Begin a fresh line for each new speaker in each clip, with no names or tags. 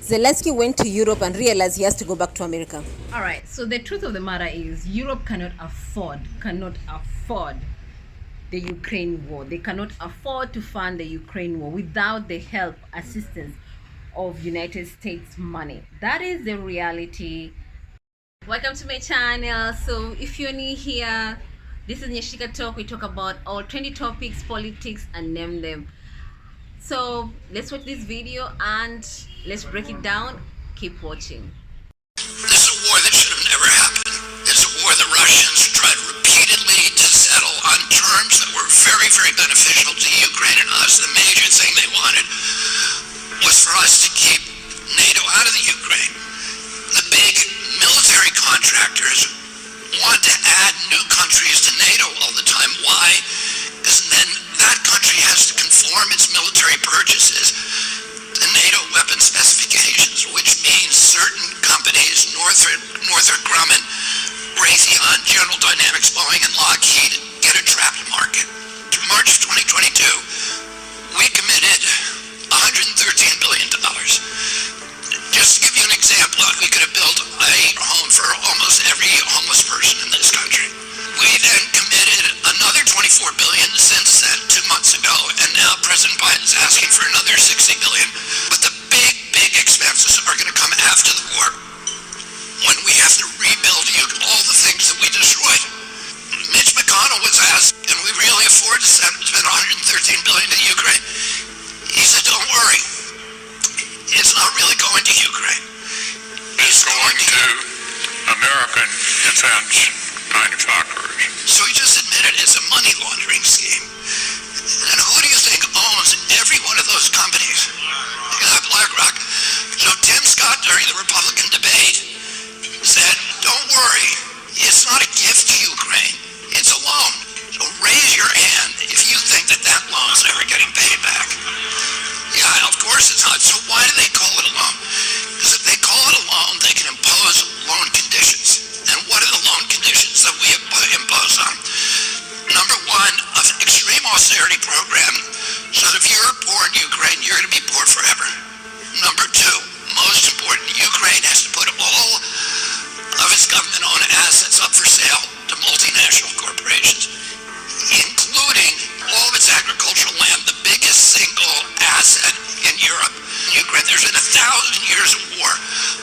Zelensky went to Europe and realized he has to go back to America.
All right, so the truth of the matter is Europe cannot afford the Ukraine war. They cannot afford to fund the Ukraine war without the help, assistance of United States money. That is the reality. Welcome to my channel. So if you're new here, this is Nyashika Talk. We talk about all trendy topics, politics, and name them. So let's watch this video and let's break it down. Keep watching.
This is a war that should have never happened. It's a war the Russians tried repeatedly to settle on terms that were very, very beneficial to Ukraine and us. The major thing they wanted was for us to keep NATO out of the Ukraine. The big military contractors want to add new countries to NATO all the time. Why? Because then that country has to conform its military purchases to NATO weapon specifications, which means certain companies, Northrop Grumman, Raytheon, General Dynamics, Boeing, and Lockheed, get a trapped market. In March of 2022, we committed $113 billion. Just to give you an example, we could have built a home for almost every homeless person in this country. We then committed another $24 billion since then, 2 months ago, and now President Biden's asking for another $60 billion. But the big expenses are going to come after the war, when we have to rebuild all the things that we destroyed. Mitch McConnell was asked, can we really afford to spend $113 billion to Ukraine? He said, don't worry. It's not really going to Ukraine.
It's going to American defense manufacturers.
So he just admitted it's a money laundering scheme. And who do you think owns every one of those companies? BlackRock. So Tim Scott, during the Republican debate, said, don't worry, it's not a gift to Ukraine, it's a loan. So raise your hand if you think that that loan's never getting paid back. Yeah, of course it's not. So why do they call it a loan? Because if they call it a loan, they can impose loan conditions. And what are the loan conditions that we impose on? Number one, an extreme austerity program, so that if you're poor in Ukraine, you're going to be poor forever. Number two, most important, Ukraine has to put all of its government-owned assets up for sale to multinational corporations, including all of its agricultural land, the biggest single asset in Europe. In Ukraine, there's been 1,000 years of war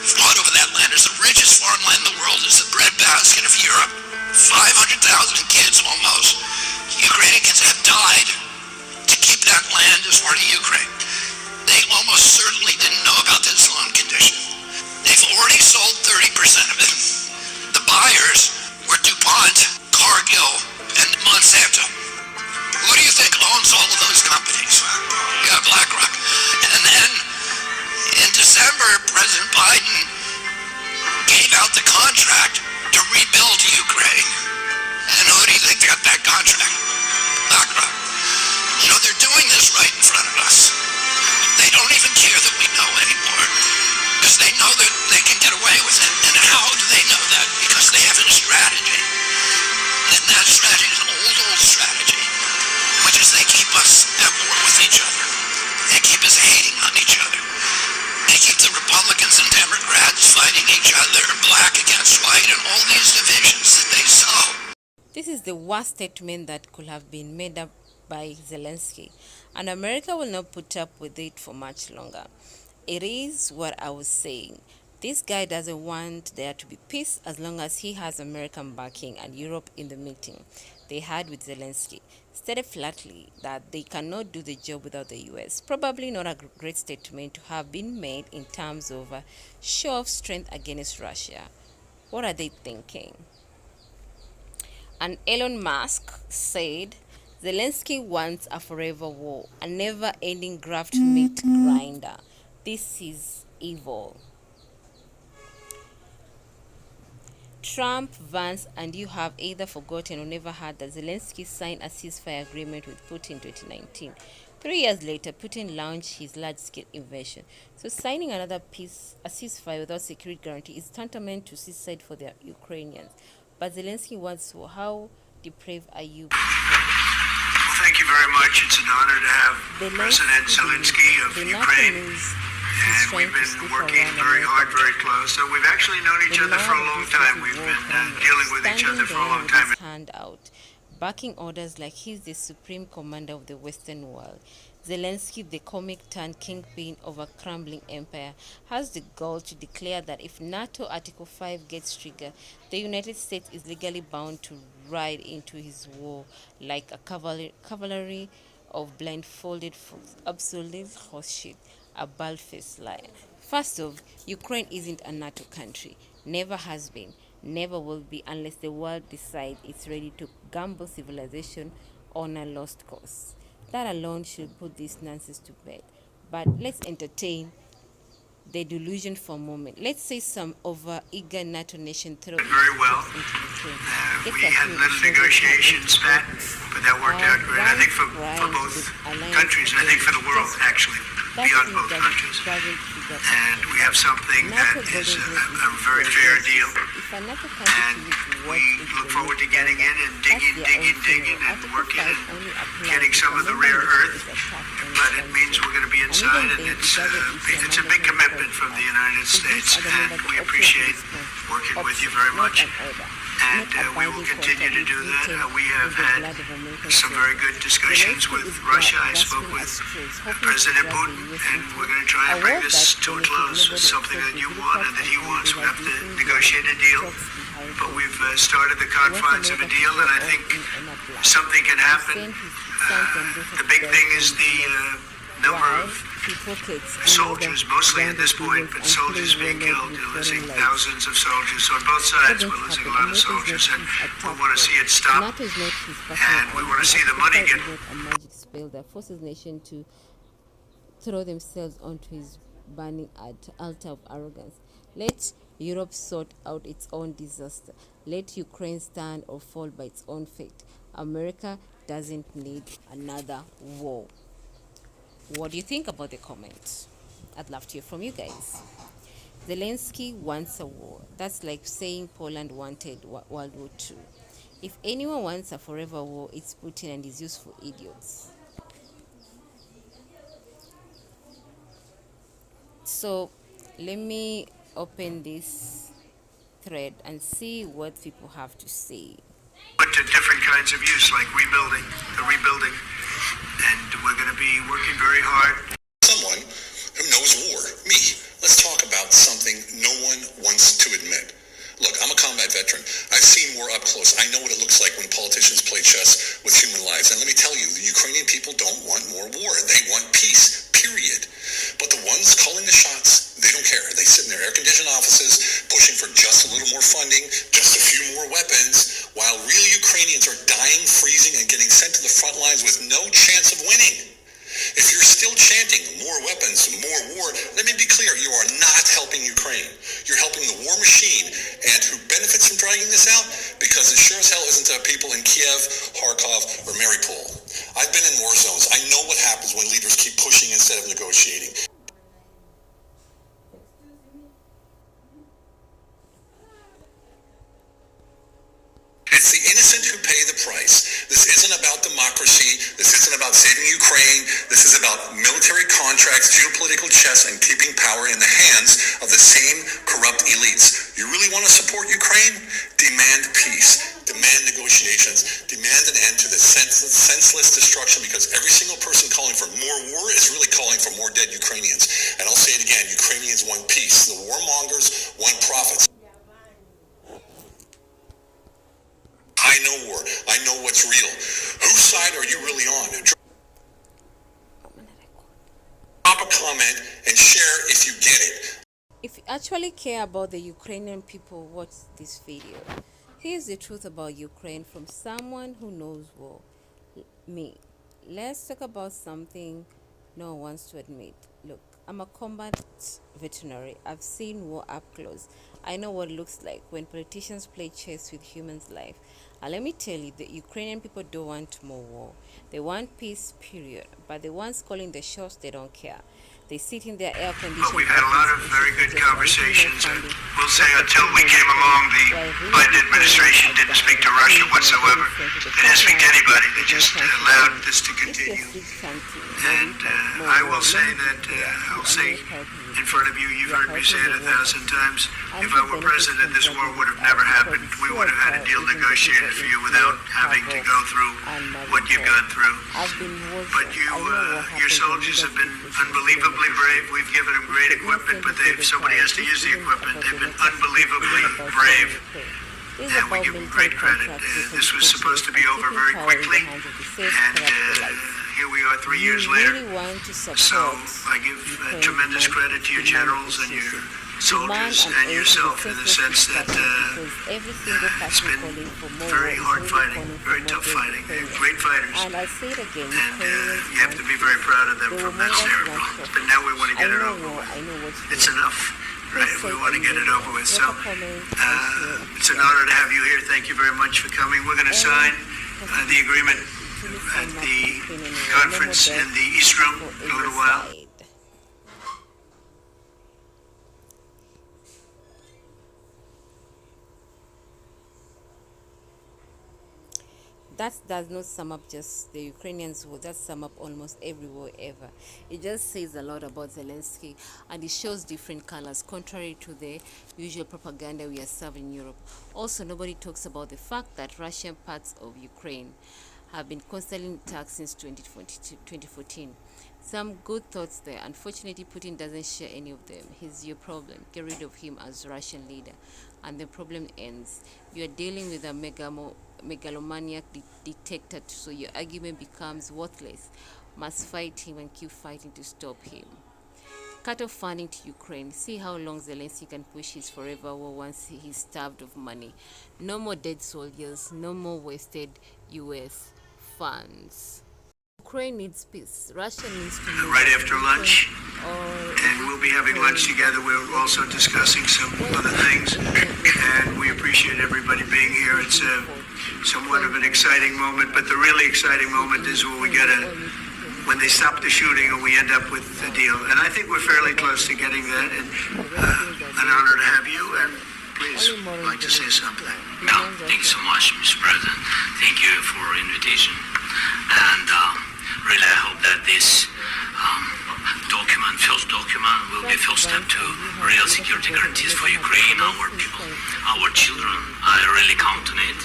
fought over that land. It's the richest farmland in the world. It's the breadbasket of Europe. 500,000 kids almost, Ukrainians have died to keep that land as part of Ukraine. They almost certainly didn't know about this loan condition. They've already sold 30% of it. The buyers were DuPont, Cargill, and Monsanto. Who do you think owns all of those companies? Yeah, BlackRock. And then in December, President Biden gave out the contract to rebuild Ukraine. And who do you think got that contract? BlackRock. So they're doing this right in front of us. They don't even care that we know anymore, because they know that they can get away with it. And how do they know that? Because they have a strategy. And that strategy is an old strategy, which is they keep us at war with each other. They keep us hating on each other. They keep the Republicans and Democrats fighting each other, black against white, and all these divisions that they sow.
This is the worst statement that could have been made up by Zelensky, and America will not put up with it for much longer. It is what I was saying. This guy doesn't want there to be peace as long as he has American backing and Europe in the meeting they had with Zelensky. Stated flatly that they cannot do the job without the US. Probably not a great statement to have been made in terms of a show of strength against Russia. What are they thinking? And Elon Musk said Zelensky wants a forever war, a never-ending graft meat grinder. This is evil. Trump, Vance, and you have either forgotten or never heard that Zelensky signed a ceasefire agreement with Putin in 2019. 3 years later, Putin launched his large-scale invasion. So signing another a ceasefire without security guarantee is tantamount to suicide for the Ukrainians. But Zelensky wants to. How depraved are you?
Thank you very much. It's an honor to have President Zelensky of Ukraine
he's
and we've
trying to
been
slip
working
around
very hard,
America.
very close. So we've actually known each
The
other for
man
a
of
long
this
time.
massive
We've
war
been
criminal,
dealing with each other
standing
for a
there
long
with
time.
his hand out, barking orders like he's the supreme commander of the Western world. Zelensky, the comic turned kingpin of a crumbling empire, has the gall to declare that if NATO Article 5 gets triggered, the United States is legally bound to ride into his war like a cavalry of blindfolded fools. Absolute horseshit, a bald-faced lie. First off, Ukraine isn't a NATO country. Never has been. Never will be unless the world decides it's ready to gamble civilization on a lost cause. That alone should put this nonsense to bed. But let's entertain the delusion for a moment. Let's say some over-eager NATO nation throw its
Very well.
troops into Ukraine. Gets
We
a
had
few
little
soldiers turned into
negotiations, Pat,
weapons.
but that worked out great. I think for
Crying to
both
the alliance
countries, and I think for the world,
again.
actually,
That
beyond
still
both countries.
doesn't figure
And we have something
NATO
that is
golden rule
a very fair deal.
If another country
And
chooses to
we
watch it
look forward to getting in and
that's
digging,
their
digging,
own
digging,
funeral.
and
Article
working
5
and
only applies
getting
if
some
a
of the
member
rare
nation
earth.
is attacked on
But
its
it
own
means
soil.
we're going to be
And
inside,
even
and
then, it doesn't issue
it's a
another
big
member
commitment from the
protocol.
United
It gives
States,
other
and
members
we
the option to
appreciate
respond.
working with you
Option,
very
not
much.
an order.
And
Not a
we will
binding
continue to
contract
do that.
written
We
in
have
the
had
blood of American
some very
soldiers.
good discussions
Zelensky
with
is
Russia. I spoke
grasping
with
at straws, hoping to
President
drag the
Putin,
US
and
into
we're going to try and
a
bring
war
this
that
to a
benefits
close.
nobody
It's something
except
that
the
you want
bureaucrats
and that
and
he wants. We have to
unrealizing
negotiate a deal,
talks behind
but
closed
we've
doors.
started the
He wants
confines of a
America to
deal,
go
and I
all
think
in on a blast.
something can
He
happen.
sent his sons and daughters
The
to
big
die
thing
for
is
his
the
cause.
number
While
of
hypocrites
soldiers, mostly at this point, but soldiers being killed. We're losing thousands of soldiers. So on both sides, we're losing a lot of soldiers, and we want to see it stop.
NATO is not his
And we want to see the money get.
Not a magic spell that forces nation to throw themselves onto his burning altar of arrogance. Let Europe sort out its own disaster. Let Ukraine stand or fall by its own fate. America doesn't need another war. What do you think about the comments? I'd love to hear from you guys. Zelensky wants a war. That's like saying Poland wanted World War II. If anyone wants a forever war, it's Putin and his useful idiots. So let me open this thread and see what people have to say.
Put to different kinds of use, like rebuilding, and we're going to be working very hard.
Someone who knows war, me. Let's talk about something no one wants to admit. Look, I'm a combat veteran. I've seen war up close. I know what it looks like when politicians play chess with human lives. And let me tell you, the Ukrainian people don't want more war. They want peace, period. But the ones calling the shots, they don't care. They sit in their air-conditioned offices, pushing for just a little more funding, just a few more weapons, while real Ukrainians are dying, freezing, and getting sent to the front lines with no chance of winning. If you're still chanting more weapons, more war, let me be clear, you are not helping Ukraine. You're helping the war machine. And who benefits from dragging this out? Because it sure as hell isn't the people in Kiev, Kharkov, or Mariupol. I've been in war zones. I know what happens when leaders keep pushing instead of negotiating. It's the innocent who pay the price. This isn't about democracy. This isn't about saving Ukraine. This is about military contracts, geopolitical chess, and keeping power in the hands of the same corrupt elites. You really want to support Ukraine? Demand peace. Demand negotiations. Demand an end to the senseless destruction, because every single person calling for more war is really calling for more dead Ukrainians. And I'll say it again, Ukrainians want peace. The warmongers want profits. I know war. I know what's real. Whose side are you really on? Drop a comment and share if you get it.
If you actually care about the Ukrainian people, watch this video. Here's the truth about Ukraine from someone who knows war. Me. Let's talk about something no one wants to admit. Look, I'm a combat veterinary. I've seen war up close. I know what it looks like when politicians play chess with humans' life. And let me tell you, the Ukrainian people don't want more war. They want peace, period. But the ones calling the shots, they don't care. They sit in their
But
air-conditioned
we've had a lot of
office
very
wishing
good
for just a little more
conversations.
funding
We'll say
just for
until we
children
came
to
along,
play.
the
While really
Biden
Ukrainians
administration
are
didn't speak to
dying,
Russia
Asians are
whatsoever.
getting sent to the
They didn't
front
speak to
line.
anybody. They
There's no
just
chance of
allowed
winning.
this to
If you're
continue.
still chanting more
And
weapons, more
I
war,
will
let
say
me be
that,
clear. You
I'll
are
say
not helping
in front of you,
Ukraine.
you've
You are
heard me say
helping
it
the war
1,000 times,
and
if
the
I were
benefits
president,
from
this war
dragging
would
this
have
out
never
because
happened.
it
We
sure
would have had a
has
deal
even the people
negotiated for
in
you
fear,
without having to
havoc,
go through
and
what you've
malcontrol.
gone through.
I've been war
But
zone. I know what
your
happens when
soldiers
leaders
have been
keep pushing and pulling the
unbelievably brave.
issue.
We've given them great
It's not
equipment, but
simply the
somebody
time.
has to
This
use the
isn't
equipment.
about
They've been
democracy. This
unbelievably
isn't about
brave,
saving Ukraine. This is
and we
about
give them
military
great credit.
contracts,
This was supposed
geopolitical
to be
and
over
keeping
very
power in the
quickly,
hands of the safe,
and
corrupt elites.
here we are 3
You
years later.
really want to
So
support
I give
Ukraine
tremendous credit to your generals and your soldiers and yourself in the sense that
because every single
it's
person
been
calling for more
very
war
hard
is really
fighting,
calling for
very
more
tough
brave
fighting. They're
Ukrainians.
great fighters,
And I say it again,
and
Ukrainians
you have to
want
be very proud of them
they
from
will
that
make us want
standpoint.
profit.
But now we want to
I
get it
know
over
war,
with.
I know what's
It's
real.
enough, right?
Please
We
say
want to get it over with. So
drop a comment and share if
it's
you
an
can.
honor to have you here. Thank you very much for coming. We're going to sign the agreement
Truly so
at
much
the
Ukrainian war. No more
conference in
death
the East Room
for
in a
either
little while.
side. That does not sum up just the Ukrainians war, that sum up almost every war ever. It just says a lot about Zelensky, and it shows different colors contrary to the usual propaganda we are serving in Europe. Also, nobody talks about the fact that Russian parts of Ukraine have been constantly attacked since 2014. Some good thoughts there. Unfortunately, Putin doesn't share any of them. He's your problem. Get rid of him as Russian leader, and the problem ends. You are dealing with a megalomaniac dictator, so your argument becomes worthless. Must fight him and keep fighting to stop him. Cut off funding to Ukraine. See how long Zelensky can push his forever war once he's starved of money. No more dead soldiers, no more wasted US funds. Ukraine needs peace. Russia needs to move
Right after lunch,
or
and we'll be having lunch together. We're also discussing some other things, and we appreciate everybody being here. It's somewhat of an exciting moment, but the really exciting moment is when they stop the shooting and we end up with a deal. And I think we're fairly close to getting that, and an honor to have you, and please, I'd like to say something.
No, thank you so much, Mr. President. Thank you for your invitation. And really, I hope that this first document, will be first step to real security guarantees for Ukraine, our people, our children. I really count on it.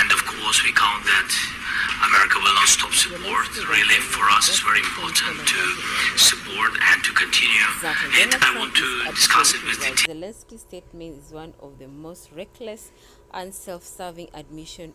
And of course, we count that America will not stop support. Really, for us, it's very important to support and to continue. And I want to discuss it with the team.
Zelensky's statement is one of the most reckless and self-serving admission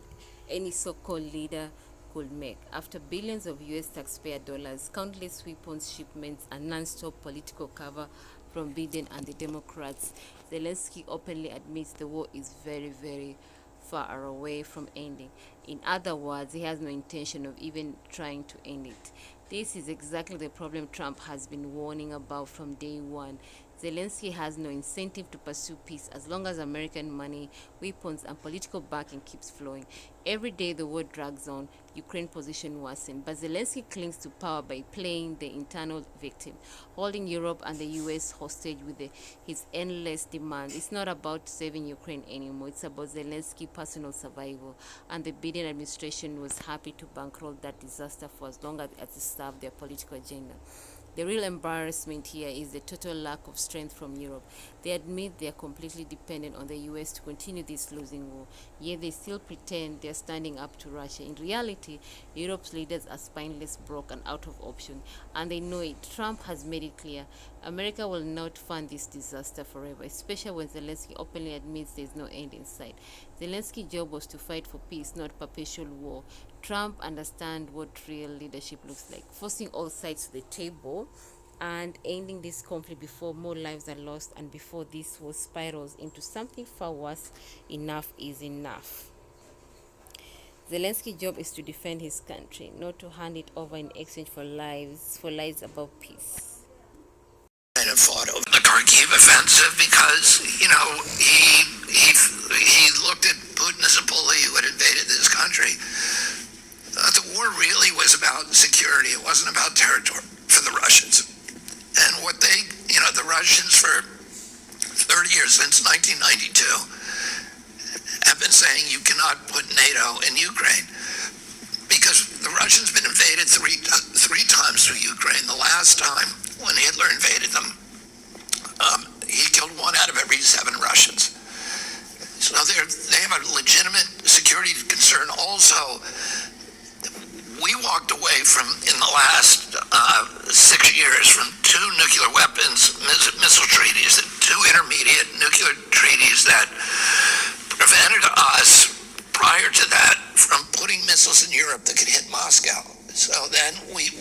any so-called leader could make. After billions of US taxpayer dollars, countless weapons shipments, and non-stop political cover from Biden and the Democrats, Zelensky openly admits the war is very, very far away from ending. In other words, he has no intention of even trying to end it. This is exactly the problem Trump has been warning about from day one. Zelensky has no incentive to pursue peace as long as American money, weapons, and political backing keeps flowing. Every day the war drags on, Ukraine's position worsens, but Zelensky clings to power by playing the internal victim, holding Europe and the US hostage with his endless demands. It's not about saving Ukraine anymore, it's about Zelensky's personal survival, and the Biden administration was happy to bankroll that disaster for as long as it served their political agenda. The real embarrassment here is the total lack of strength from Europe. They admit they are completely dependent on the US to continue this losing war, yet they still pretend they are standing up to Russia. In reality, Europe's leaders are spineless, broke, and out of option, and they know it. Trump has made it clear America will not fund this disaster forever, especially when Zelensky openly admits there is no end in sight. Zelensky's job was to fight for peace, not perpetual war. Trump understands what real leadership looks like, forcing all sides to the table and ending this conflict before more lives are lost and before this war spirals into something far worse. Enough is enough. Zelensky's job is to defend his country, not to hand it over in exchange for lies about peace.
Kind of fought over the Kharkiv offensive because, he looked at Putin as a bully who had invaded his country. The war really was about security. It wasn't about territory for the Russians. And Russians for 30 years, since 1992, have been saying you cannot put NATO in Ukraine because the Russians been invaded three times through Ukraine. The last time, when Hitler invaded them, he killed 1 out of every 7 Russians. So they have a legitimate security concern. Also, we walked away from, in the last 6 years, from 2 nuclear weapons missile treaties, 2 intermediate nuclear treaties that prevented us, prior to that, from putting missiles in Europe that could hit Moscow. So then let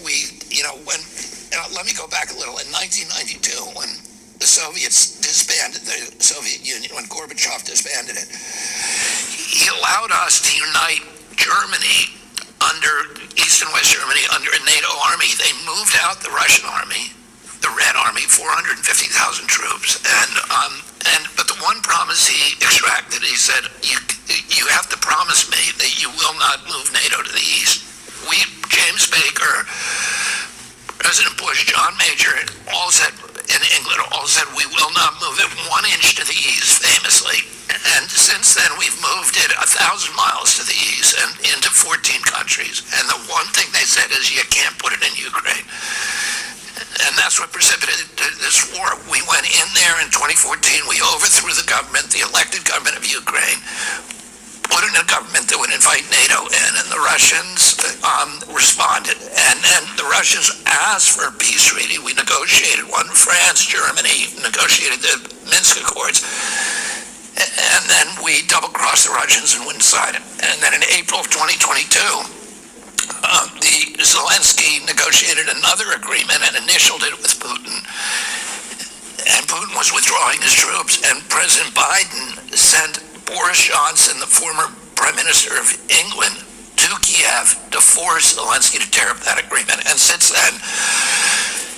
me go back a little. In 1992, when the Soviets disbanded the Soviet Union, when Gorbachev disbanded it, he allowed us to unite Germany under East and West Germany under a NATO army. They moved out the Russian army, the Red Army, 450,000 troops, but the one promise he extracted, he said, you have to promise me that you will not move NATO to the east. James Baker, President Bush, John Major, all said, in England, all said we will not move it 1 inch to the east, famously. And since then, we've moved it 1,000 miles to the east and into 14 countries. And the one thing they said is you can't put it in Ukraine. And that's what precipitated this war. We went in there in 2014. We overthrew the government, the elected government of Ukraine, put in a government that would invite NATO in, and the Russians responded. And the Russians asked for a peace treaty. We negotiated one. France, Germany negotiated the Minsk Accords. And then we double-crossed the Russians and wouldn't sign it. And then in April of 2022, Zelensky negotiated another agreement and initialed it with Putin. And Putin was withdrawing his troops, and President Biden sent Boris Johnson, the former Prime Minister of England, to Kiev to force Zelensky to tear up that agreement. And since then,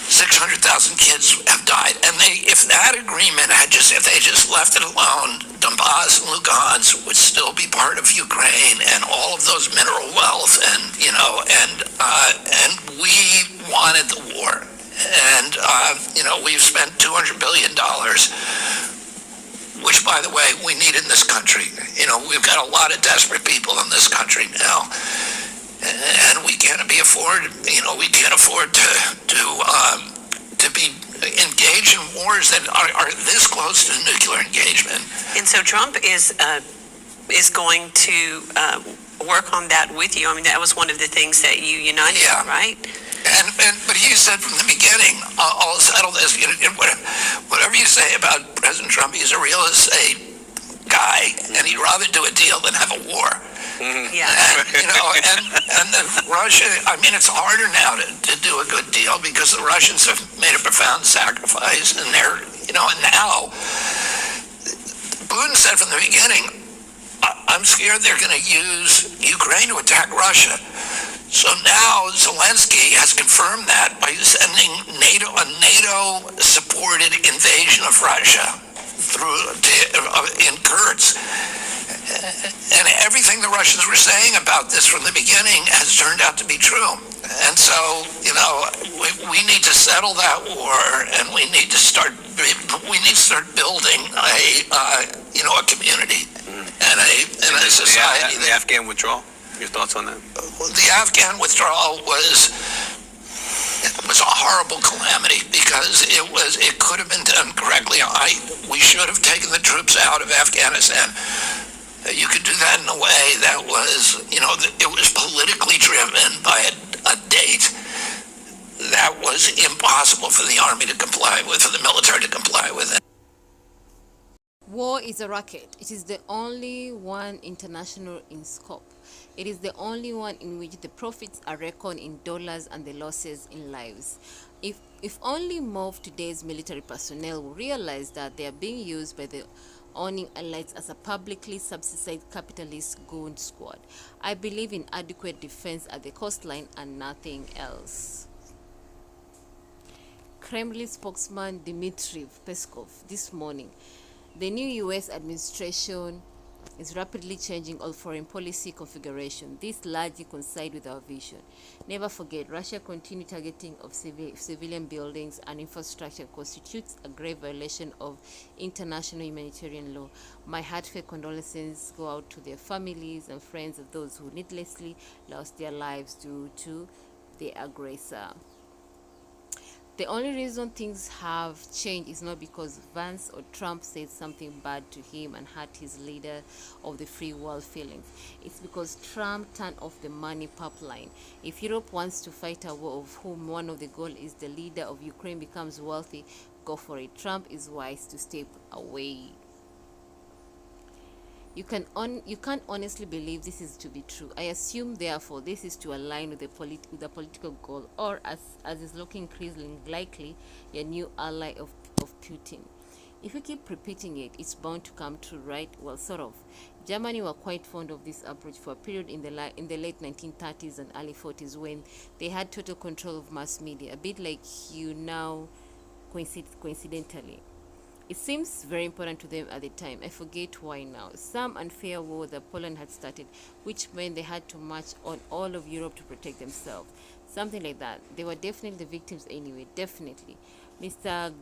600,000 kids have died. And if that agreement if they just left it alone, Donbass and Lugansk would still be part of Ukraine and all of those mineral wealth, and we wanted the war. And we've spent $200 billion, which, by the way, we need in this country. We've got a lot of desperate people in this country now, and we can't afford to be engaged in wars that are this close to nuclear engagement.
And so Trump is going to work on that with you. I mean, that was one of the things that you united,
Yeah.
right?
But he said from the beginning, I'll settle this. Whatever you say about President Trump, he's a real estate guy, and he'd rather do a deal than have a war.
Yeah.
And Russia, it's harder now to do a good deal because the Russians have made a profound sacrifice, and they're, and now, Putin said from the beginning, I'm scared they're going to use Ukraine to attack Russia. So now Zelensky has confirmed that by sending a NATO-supported invasion of Russia in Kurds. And everything the Russians were saying about this from the beginning has turned out to be true. And so, we need to settle that war, and we need to start building a community and a society.
The Afghan withdrawal. Your thoughts on that?
The Afghan withdrawal was a horrible calamity because it could have been done correctly. We should have taken the troops out of Afghanistan. You could do that in a way that was, it was politically driven by a date that was impossible for the army to comply with, for the military to comply with.
War is a racket. It is the only one international in scope. It is the only one in which the profits are reckoned in dollars and the losses in lives. If only more of today's military personnel will realize that they are being used by the owning elites as a publicly subsidized capitalist goon squad. I believe in adequate defense at the coastline and nothing else. Kremlin spokesman Dmitry Peskov this morning. The new U.S. administration is rapidly changing all foreign policy configuration. This largely coincides with our vision. Never forget, Russia continued targeting of civilian buildings and infrastructure constitutes a grave violation of international humanitarian law. My heartfelt condolences go out to their families and friends of those who needlessly lost their lives due to the aggressor. The only reason things have changed is not because Vance or Trump said something bad to him and hurt his leader of the free world feelings. It's because Trump turned off the money pipeline. If Europe wants to fight a war of whom one of the goals is the leader of Ukraine becomes wealthy, go for it. Trump is wise to step away. You can't honestly believe this is to be true. I assume, therefore, this is to align with the political goal, or as is looking increasingly likely, a new ally of Putin. If you keep repeating it, it's bound to come true, right? Well, sort of. Germany were quite fond of this approach for a period in the late 1930s and early 40s when they had total control of mass media, a bit like you now, coincidentally. It seems very important to them at the time. I forget why now. Some unfair war that Poland had started, which meant they had to march on all of Europe to protect themselves. Something like that. They were definitely the victims anyway, definitely. Mr.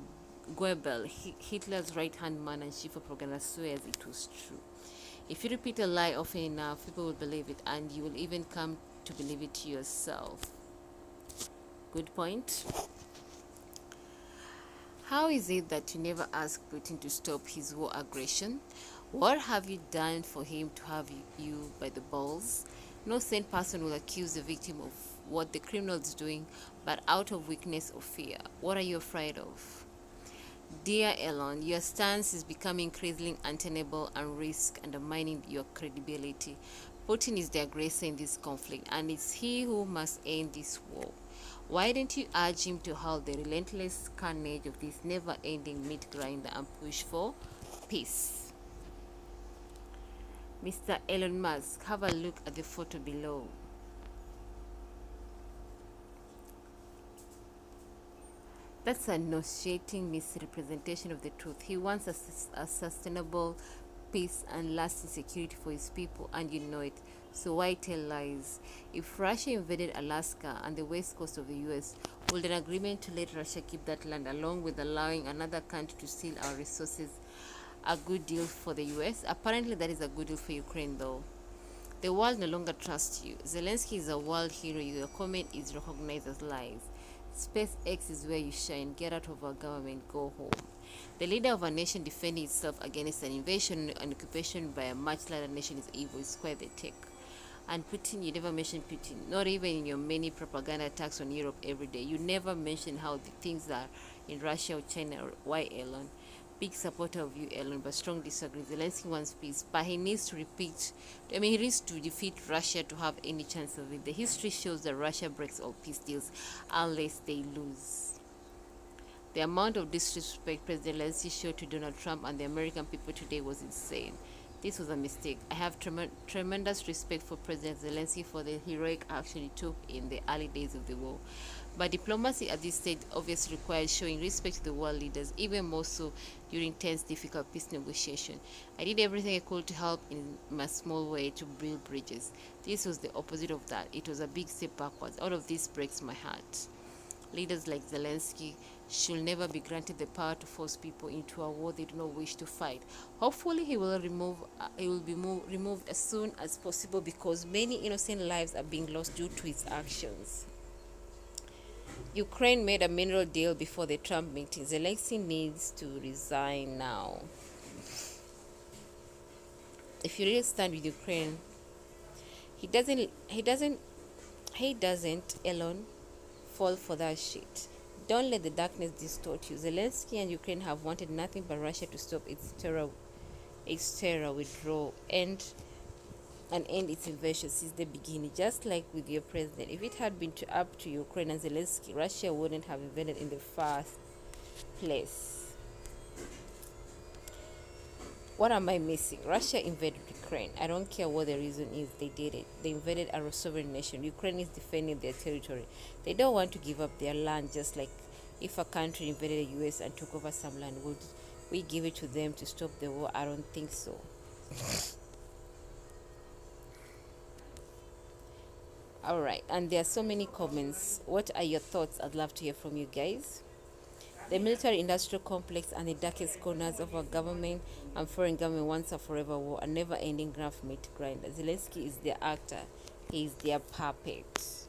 Goebbels, Hitler's right-hand man and chief of propaganda, swears it was true. If you repeat a lie often enough, people will believe it, and you will even come to believe it yourself. Good point. How is it that you never asked Putin to stop his war aggression? What have you done for him to have you by the balls? No sane person will accuse the victim of what the criminal is doing, but out of weakness or fear. What are you afraid of? Dear Elon, your stance is becoming increasingly untenable and risks undermining your credibility. Putin is the aggressor in this conflict, and it's he who must end this war. Why don't you urge him to halt the relentless carnage of this never-ending meat grinder and push for peace? Mr. Elon Musk, have a look at the photo below. That's a nauseating misrepresentation of the truth. He wants a sustainable peace and lasting security for his people, and you know it. So why tell lies? If Russia invaded Alaska and the west coast of the US, would an agreement to let Russia keep that land along with allowing another country to steal our resources a good deal for the US? Apparently that is a good deal for Ukraine though. The world no longer trusts you. Zelensky is a world hero. Your comment is recognized as lies. SpaceX is where you shine. Get out of our government. Go home. The leader of a nation defending itself against an invasion and occupation by a much larger nation is evil. It's quite the take. And Putin, you never mention Putin. Not even in your many propaganda attacks on Europe every day. You never mention how the things are in Russia or China. Or why, Elon? Big supporter of you, Elon, but strong disagree. Zelensky wants peace, but he needs to he needs to defeat Russia to have any chance of it. The history shows that Russia breaks all peace deals unless they lose. The amount of disrespect President Zelensky showed to Donald Trump and the American people today was insane. This was a mistake. I have tremendous respect for President Zelensky for the heroic action he took in the early days of the war. But diplomacy at this stage obviously requires showing respect to the world leaders, even more so during tense, difficult peace negotiations. I did everything I could to help in my small way to build bridges. This was the opposite of that. It was a big step backwards. All of this breaks my heart. Leaders like Zelensky should never be granted the power to force people into a war they do not wish to fight. Hopefully, he will be removed as soon as possible because many innocent lives are being lost due to his actions. Ukraine made a mineral deal before the Trump meeting. Zelensky needs to resign now. If you really stand with Ukraine, he doesn't, Elon, fall for that shit. Don't let the darkness distort you. Zelensky and Ukraine have wanted nothing but Russia to stop its terror, withdraw, and end its invasion since the beginning. Just like with your president, if it had been up to Ukraine and Zelensky, Russia wouldn't have invaded in the first place. What am I missing? Russia invaded Ukraine. I don't care what the reason is, they did it. They invaded our sovereign nation. Ukraine is defending their territory. They don't want to give up their land, just like if a country invaded the US and took over some land. Would we give it to them to stop the war? I don't think so. All right, and there are so many comments. What are your thoughts? I'd love to hear from you guys. The military industrial complex and the darkest corners of our government and foreign government wants a forever war, a never ending graph meat grinder. Zelensky is their actor, he is their puppet.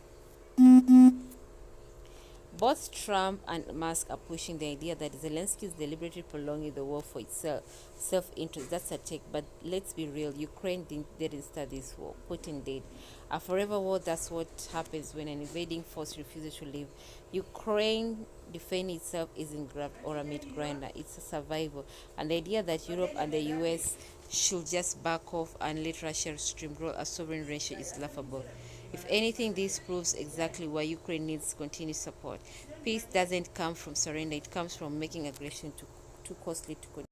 Both Trump and Musk are pushing the idea that Zelensky is deliberately prolonging the war for itself, self-interest. That's a take, but let's be real. Ukraine didn't start this war. Putin did. A forever war, that's what happens when an invading force refuses to leave. Ukraine defending itself isn't grab or a meat grinder. It's a survival. And the idea that Europe and the US should just back off and let Russia steamroll a sovereign nation is laughable. If anything, this proves exactly why Ukraine needs continued support. Peace doesn't come from surrender, it comes from making aggression too costly to continue.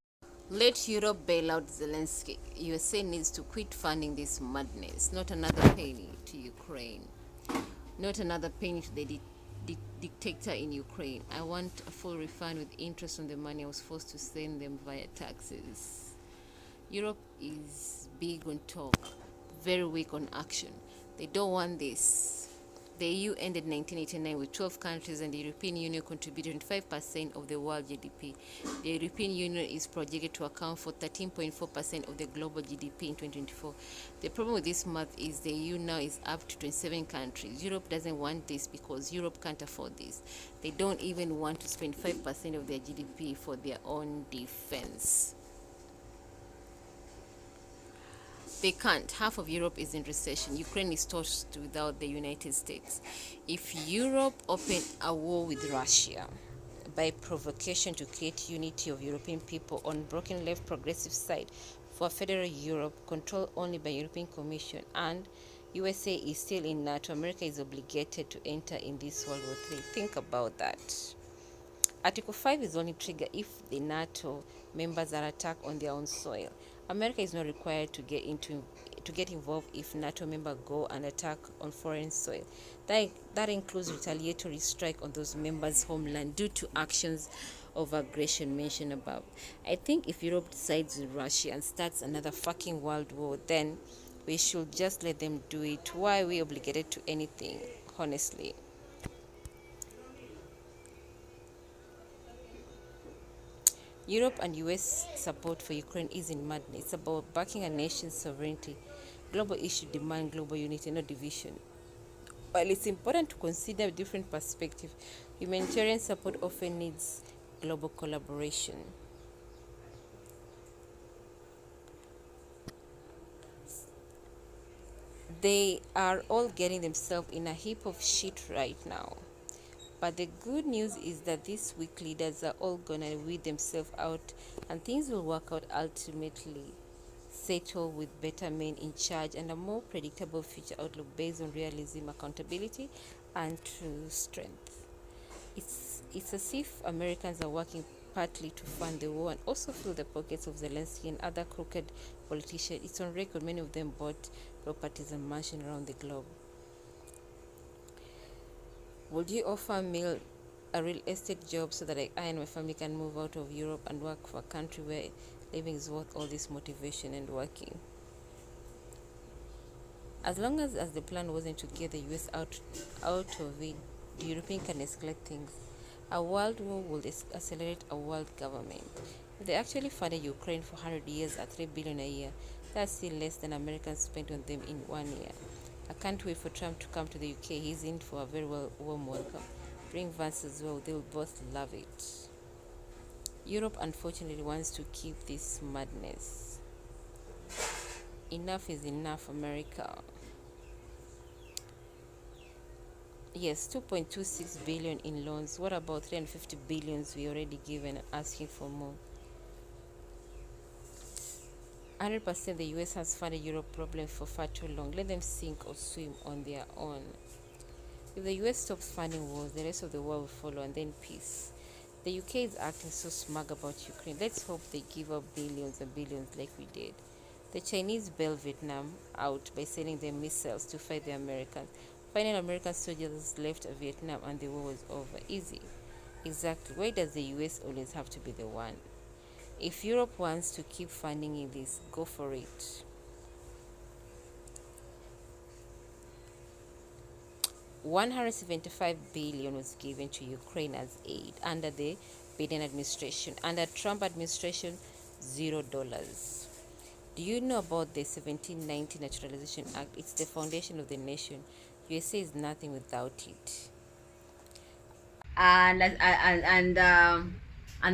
Let Europe bail out Zelensky. USA needs to quit funding this madness. Not another penny to Ukraine. Not another penny to the dictator in Ukraine. I want a full refund with interest on the money I was forced to send them via taxes. Europe is big on talk, very weak on action. They don't want this. The EU ended 1989 with 12 countries, and the European Union contributed 25% of the world GDP. The European Union is projected to account for 13.4% of the global GDP in 2024. The problem with this math is the EU now is up to 27 countries. Europe doesn't want this because Europe can't afford this. They don't even want to spend 5% of their GDP for their own defense. They can't. Half of Europe is in recession. Ukraine is toast without the United States. If Europe opened a war with Russia by provocation to create unity of European people on broken left progressive side for federal Europe controlled only by European Commission, and USA is still in NATO, America is obligated to enter in this World War III. Think about that. Article 5 is only triggered if the NATO members are attacked on their own soil. America is not required to get involved if NATO members go and attack on foreign soil. That includes retaliatory strike on those members' homeland due to actions of aggression mentioned above. I think if Europe sides with Russia and starts another fucking world war, then we should just let them do it. Why are we obligated to anything, honestly? Europe and US support for Ukraine isn't madness. It's about backing a nation's sovereignty. Global issues demand global unity, not division. While it's important to consider different perspectives, humanitarian support often needs global collaboration. They are all getting themselves in a heap of shit right now. But the good news is that these weak leaders are all gonna weed themselves out and things will work out ultimately. Settle with better men in charge and a more predictable future outlook based on realism, accountability, and true strength. It's as if Americans are working partly to fund the war and also fill the pockets of Zelensky and other crooked politicians. It's on record, many of them bought properties and mansions around the globe. Would you offer me a real estate job so that I and my family can move out of Europe and work for a country where living is worth all this motivation and working? As long as the plan wasn't to get the US out of it, the European can escalate things. A world war will accelerate a world government. If they actually funded Ukraine for 100 years at $3 billion a year, that's still less than Americans spent on them in 1 year. I can't wait for Trump to come to the UK. He's in for a very warm welcome. Bring Vance as well. They'll both love it. Europe unfortunately wants to keep this madness. Enough is enough, America. Yes, 2.26 billion in loans. What about 350 billions we already given, asking for more? 100% the US has funded Europe problem for far too long. Let them sink or swim on their own. If the US stops funding wars, the rest of the world will follow, and then peace. The UK is acting so smug about Ukraine. Let's hope they give up billions and billions like we did. The Chinese bailed Vietnam out by sending them missiles to fight the Americans. Final American soldiers left Vietnam and the war was over. Easy. Exactly. Why does the US always have to be the one? If Europe wants to keep funding in this, go for it. 175 billion was given to Ukraine as aid under the Biden administration. Under Trump administration, $0. Do you know about the 1790 Naturalization Act? It's the foundation of the nation. USA is nothing without it.
And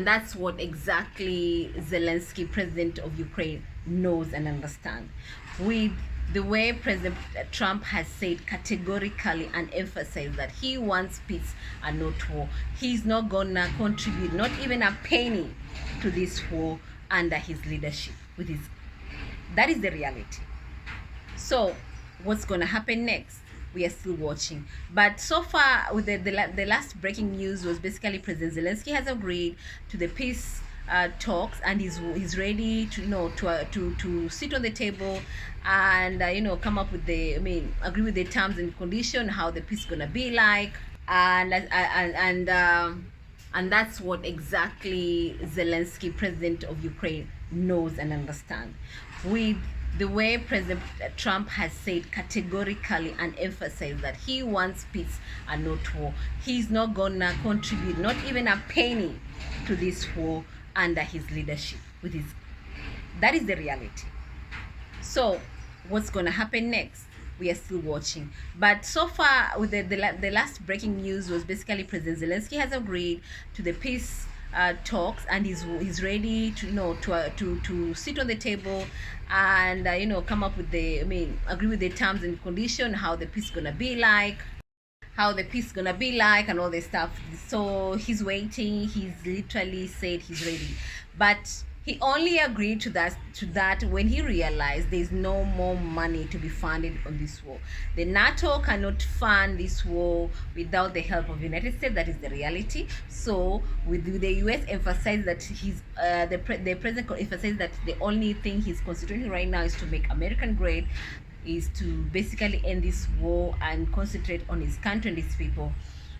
that's what exactly Zelensky, president of Ukraine, knows and understands. With the way President Trump has said categorically and emphasized that he wants peace and not war, he's not gonna contribute not even a penny to this war under his leadership. That is the reality. So what's gonna happen next? We are still watching. But so far, with the last breaking news was basically President Zelensky has agreed to the peace talks, and he's ready to sit on the table and come up with agree with the terms and condition, how the peace is gonna be like, and that's what exactly Zelensky, president of Ukraine, knows and understands. With the way President Trump has said categorically and emphasized that he wants peace and not war, he's not gonna contribute not even a penny to this war under his leadership. That is the reality. So what's gonna happen next? We are still watching. But so far, with the last breaking news was basically President Zelensky has agreed to the peace talks, and he's ready to sit on the table and come up with agree with the terms and condition, how the peace gonna be like, and all this stuff. So he's waiting. He's literally said he's ready, but he only agreed to that when he realized there's no more money to be funded on this war. The NATO cannot fund this war without the help of the United States. That is the reality. So with the US emphasized that the president emphasized that the only thing he's considering right now is to make American great, is to basically end this war and concentrate on his country and his people.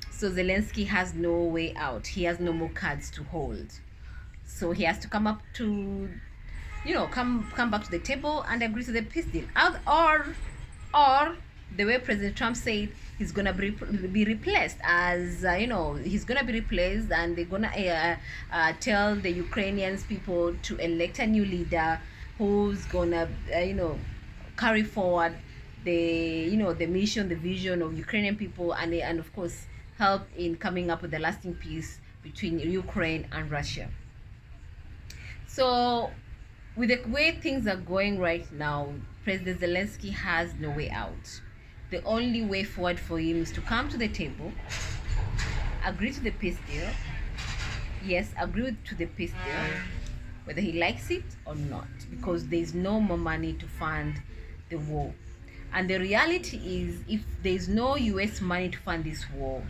So Zelensky has no way out. He has no more cards to hold. So he has to come back to the table and agree to the peace deal. Or the way President Trump said, he's gonna be replaced as he's gonna be replaced, and they're gonna tell the Ukrainians people to elect a new leader who's gonna carry forward the mission, the vision of Ukrainian people, and of course help in coming up with a lasting peace between Ukraine and Russia. So with the way things are going right now, President Zelensky has no way out. The only way forward for him is to come to the table, agree to the peace deal. Yes, agree to the peace deal, whether he likes it or not, because there's no more money to fund the war. And the reality is, if there's no US money to fund this war,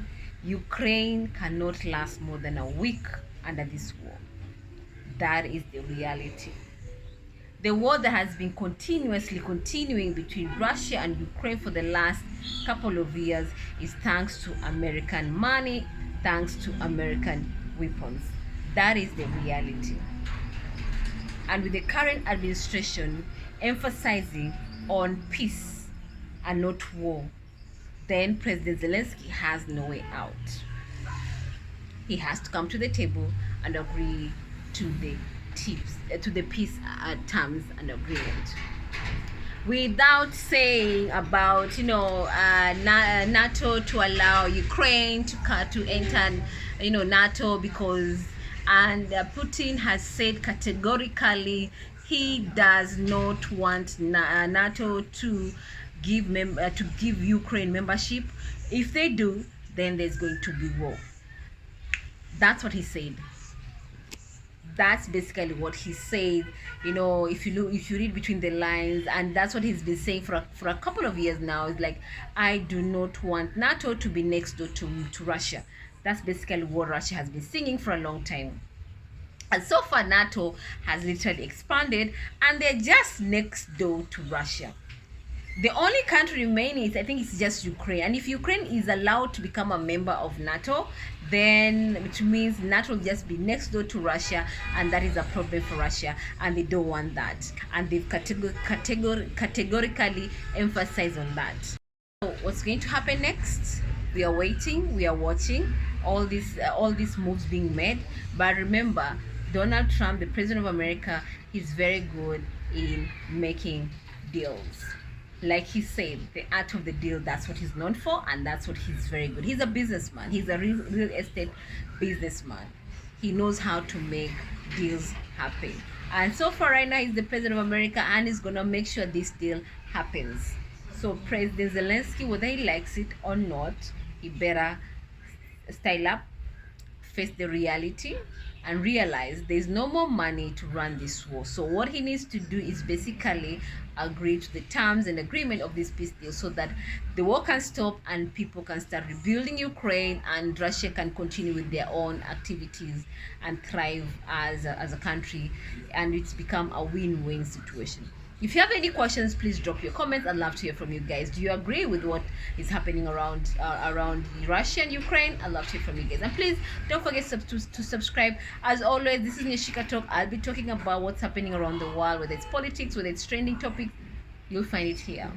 Ukraine cannot last more than a week under this war. That is the reality. The war that has been continuing between Russia and Ukraine for the last couple of years is thanks to American money, thanks to American weapons. That is the reality. And with the current administration emphasizing on peace and not war, then President Zelensky has no way out. He has to come to the table and agree to the peace terms and agreement, without saying about NATO to allow Ukraine to enter NATO, because Putin has said categorically he does not want NATO to give Ukraine membership. If they do, then there's going to be war. That's what he said. That's basically what he said. If you read between the lines, and that's what he's been saying for a couple of years now. It's like, I do not want NATO to be next door to Russia. That's basically what Russia has been singing for a long time. And so far, NATO has literally expanded, and they're just next door to Russia. The only country remaining I think it's just Ukraine. And if Ukraine is allowed to become a member of NATO, then which means NATO will just be next door to Russia, and that is a problem for Russia, and they don't want that. And they've categorically emphasized on that. So what's going to happen next? We are waiting, we are watching all these moves being made. But remember, Donald Trump, the president of America, is very good in making deals. Like he said, the art of the deal, that's what he's known for, and that's what he's very good. He's a businessman. He's a real estate businessman. He knows how to make deals happen. And so far right now, he's the president of America, and he's gonna make sure this deal happens. So President Zelensky, whether he likes it or not, he better style up, face the reality, and realize there's no more money to run this war. So what he needs to do is basically agree to the terms and agreement of this peace deal, so that the war can stop and people can start rebuilding Ukraine, and Russia can continue with their own activities and thrive as a country, and it's become a win-win situation. If you have any questions, please drop your comments. I'd love to hear from you guys. Do you agree with what is happening around Russia and Ukraine? I'd love to hear from you guys. And please don't forget to subscribe. As always, this is Nyashika Talk. I'll be talking about what's happening around the world, whether it's politics, whether it's trending topics. You'll find it here.